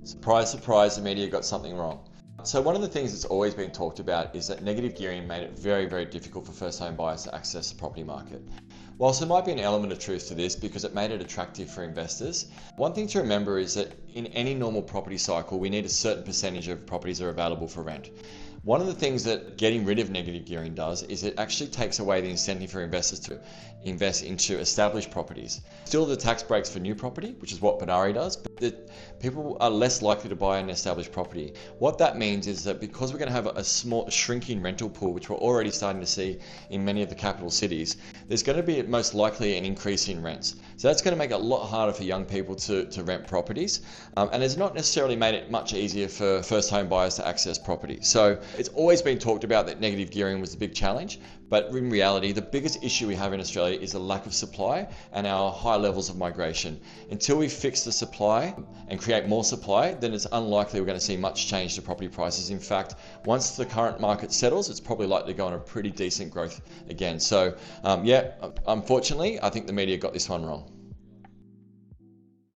Surprise, surprise, the media got something wrong. So one of the things that's always been talked about is that negative gearing made it very, very difficult for first-home buyers to access the property market. Whilst there might be an element of truth to this because it made it attractive for investors, one thing to remember is that in any normal property cycle, we need a certain percentage of properties that are available for rent. One of the things that getting rid of negative gearing does is it actually takes away the incentive for investors to invest into established properties. Still the tax breaks for new property, which is what Binnari does, but people are less likely to buy an established property. What that means is that because we're going to have a small shrinking rental pool, which we're already starting to see in many of the capital cities, there's going to be most likely an increase in rents. So that's going to make it a lot harder for young people to rent properties, and it's not necessarily made it much easier for first home buyers to access property. So it's always been talked about that negative gearing was the big challenge, but in reality, the biggest issue we have in Australia is the lack of supply and our high levels of migration. Until we fix the supply and create more supply, then it's unlikely we're going to see much change to property prices. In fact, once the current market settles, it's probably likely to go on a pretty decent growth again. So yeah, unfortunately, I think the media got this one wrong.